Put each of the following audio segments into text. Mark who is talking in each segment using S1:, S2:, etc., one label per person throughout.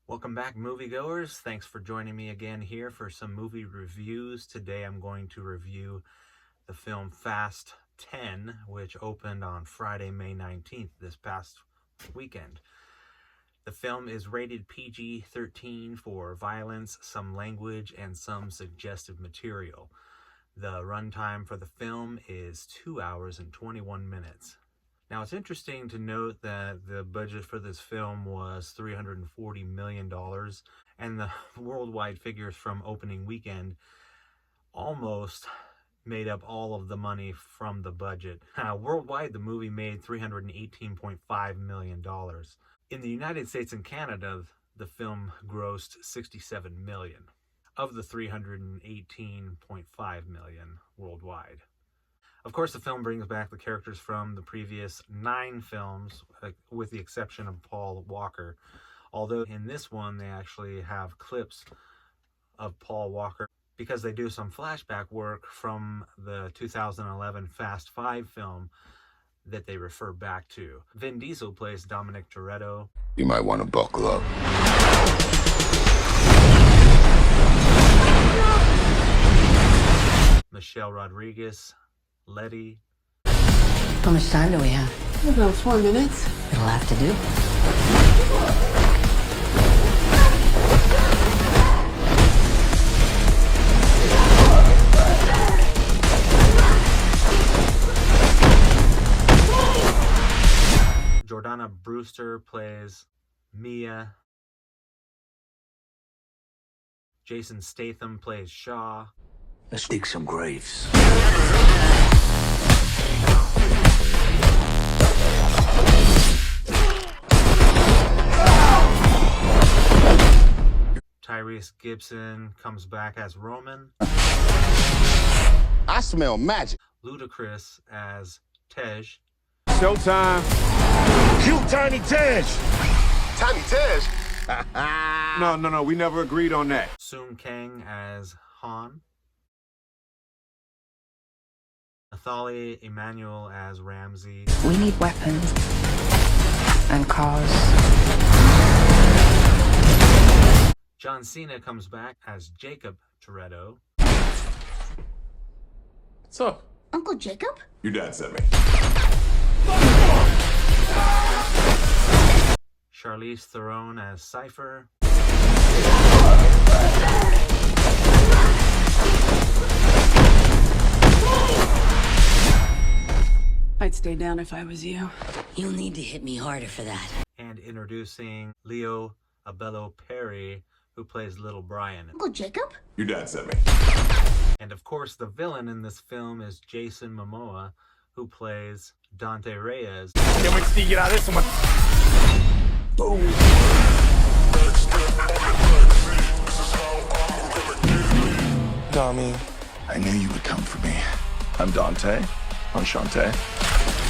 S1: Welcome back, moviegoers. Thanks for joining me again here for some movie reviews. Today I'm going to review the film Fast 10, which opened on Friday, May 19th, this past weekend. The film is rated PG-13 for violence, some language, and some suggestive material. The runtime for the film is 2 hours and 21 minutes. Now, it's interesting to note that the budget for this film was $340 million, and the worldwide figures from opening weekend almost made up all of the money from the budget. Worldwide, the movie made $318.5 million. In the United States and Canada, the film grossed $67 million of the $318.5 million worldwide. Of course, the film brings back the characters from the previous 9 films, with the exception of Paul Walker. Although in this one, they actually have clips of Paul Walker because they do some flashback work from the 2011 Fast 5 film that they refer back to. Vin Diesel plays Dominic Toretto.
S2: You might want to buckle up.
S1: Michelle Rodriguez, Letty.
S3: How much time do we have?
S4: About 4 minutes.
S3: It'll have to do.
S1: Jordana Brewster plays Mia. Jason Statham plays Shaw.
S2: Let's dig some graves.
S1: Tyrese Gibson comes back as Roman.
S2: I smell magic.
S1: Ludacris as Tej.
S5: Showtime.
S2: Cute Tiny Tej. Tiny Tej?
S5: No, we never agreed on that.
S1: Sung Kang as Han. Nathalie Emmanuel as Ramsey.
S3: We need weapons and cars.
S1: John Cena comes back as Jacob Toretto.
S5: What's up?
S4: Uncle Jacob?
S2: Your dad sent me.
S1: Charlize Theron as Cypher.
S4: I'd stay down if I was you.
S3: You'll need to hit me harder for that.
S1: And introducing Leo Abello Perry, who plays Little Brian.
S4: Uncle Jacob?
S2: Your dad sent me.
S1: And of course, the villain in this film is Jason Momoa, who plays Dante Reyes.
S2: Tommy, I knew you would come for me. I'm Dante. Enchanté.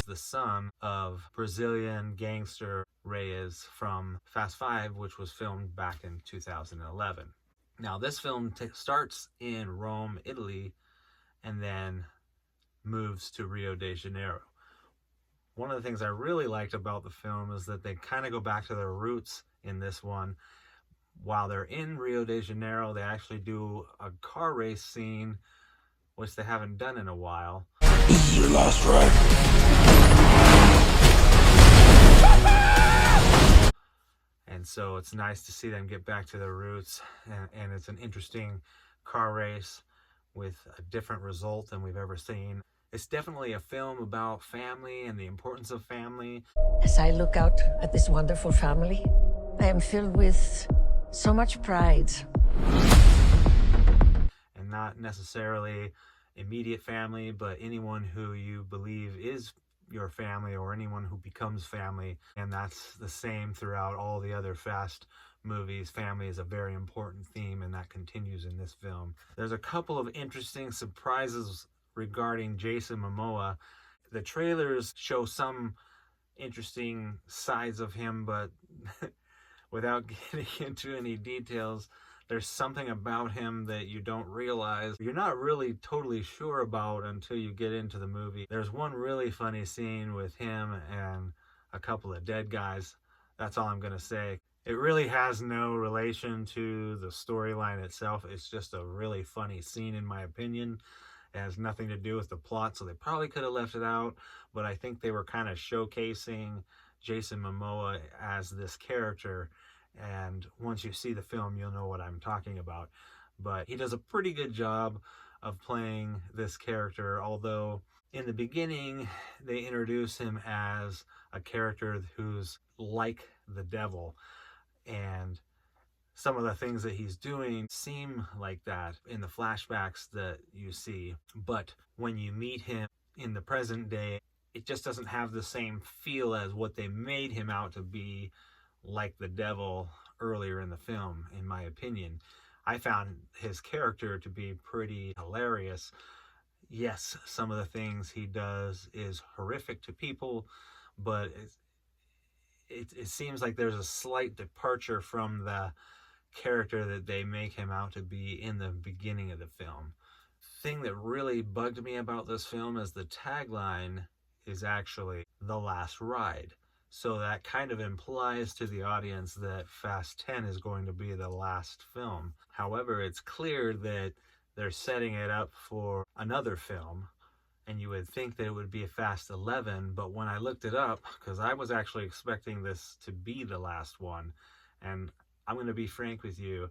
S1: The son of Brazilian gangster Reyes from Fast 5, which was filmed back in 2011. Now, this film starts in Rome, Italy, and then moves to Rio de Janeiro. One of the things I really liked about the film is that they kind of go back to their roots in this one. While they're in Rio de Janeiro, they actually do a car race scene, which they haven't done in a while.
S2: This is your last ride.
S1: And so it's nice to see them get back to their roots, and it's an interesting car race with a different result than we've ever seen. It's definitely a film about family and the importance of family.
S3: As I look out at this wonderful family, I am filled with so much pride.
S1: And not necessarily immediate family, but anyone who you believe is your family or anyone who becomes family. And that's the same throughout all the other Fast movies. Family is a very important theme, and that continues in this film. There's a couple of interesting surprises regarding Jason Momoa. The trailers show some interesting sides of him, but without getting into any details, there's something about him that you don't realize. You're not really totally sure about until you get into the movie. There's one really funny scene with him and a couple of dead guys. That's all I'm gonna say. It really has no relation to the storyline itself. It's just a really funny scene, in my opinion. It has nothing to do with the plot, so they probably could have left it out, but I think they were kind of showcasing Jason Momoa as this character, and once you see the film, you'll know what I'm talking about. But he does a pretty good job of playing this character, although in the beginning, they introduce him as a character who's like the devil, and some of the things that he's doing seem like that in the flashbacks that you see. But when you meet him in the present day, it just doesn't have the same feel as what they made him out to be, like the devil earlier in the film, in my opinion. I found his character to be pretty hilarious. Yes, some of the things he does is horrific to people, but it seems like there's a slight departure from the character that they make him out to be in the beginning of the film. Thing that really bugged me about this film is the tagline is actually "The Last Ride." So that kind of implies to the audience that Fast 10 is going to be the last film. However, it's clear that they're setting it up for another film, and you would think that it would be a Fast 11, but when I looked it up, because I was actually expecting this to be the last one, and I'm going to be frank with you,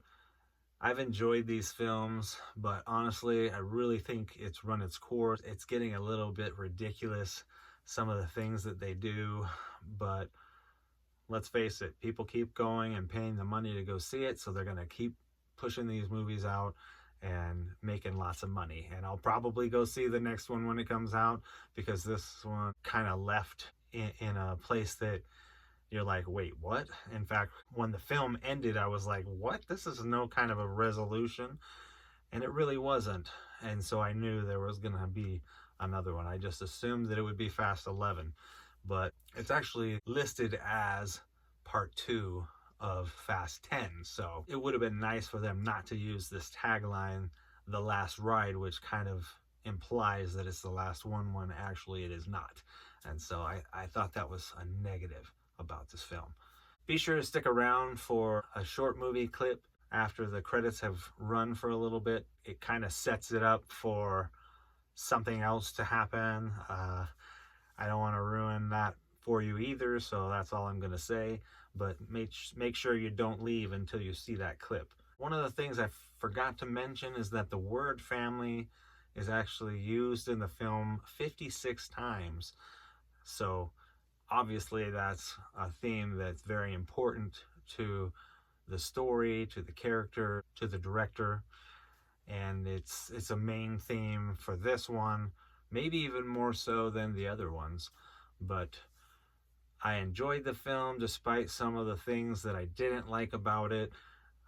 S1: I've enjoyed these films, but honestly, I really think it's run its course. It's getting a little bit ridiculous, some of the things that they do, but let's face it, people keep going and paying the money to go see it, so they're going to keep pushing these movies out and making lots of money. And I'll probably go see the next one when it comes out, because this one kind of left in a place that you're like, wait, what? In fact, when the film ended, I was like, what? This is no kind of a resolution. And it really wasn't. And so I knew there was going to be another one. I just assumed that it would be Fast 11. But it's actually listed as part 2 of Fast 10. So it would have been nice for them not to use this tagline, "The Last Ride," which kind of implies that it's the last one when actually it is not. And so I thought that was a negative about this film. Be sure to stick around for a short movie clip after the credits have run for a little bit. It kind of sets it up for something else to happen. I don't want to ruin that for you either, so that's all I'm going to say. But make sure you don't leave until you see that clip. One of the things I forgot to mention is that the word family is actually used in the film 56 times. So obviously that's a theme that's very important to the story, to the character, to the director, and it's a main theme for this one, maybe even more so than the other ones. But I enjoyed the film despite some of the things that I didn't like about it.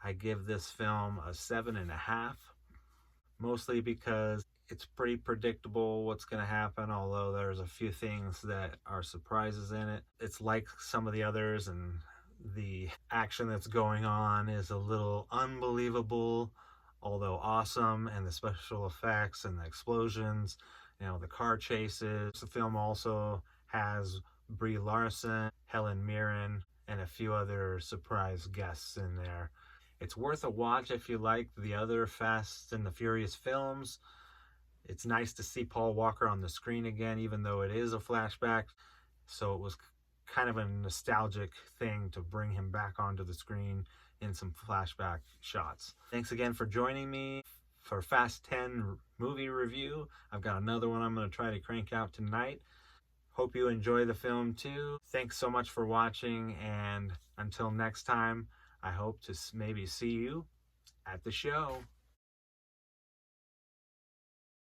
S1: I give this film a 7.5, mostly because it's pretty predictable what's going to happen, although there's a few things that are surprises in it. It's like some of the others, and the action that's going on is a little unbelievable, although awesome, and the special effects and the explosions, the car chases. The film also has Brie Larson, Helen Mirren, and a few other surprise guests in there. It's worth a watch if you like the other Fast and the Furious films. It's nice to see Paul Walker on the screen again, even though it is a flashback. So it was kind of a nostalgic thing to bring him back onto the screen in some flashback shots. Thanks again for joining me for Fast 10 movie review. I've got another one I'm going to try to crank out tonight. Hope you enjoy the film too. Thanks so much for watching, and until next time, I hope to maybe see you at the show.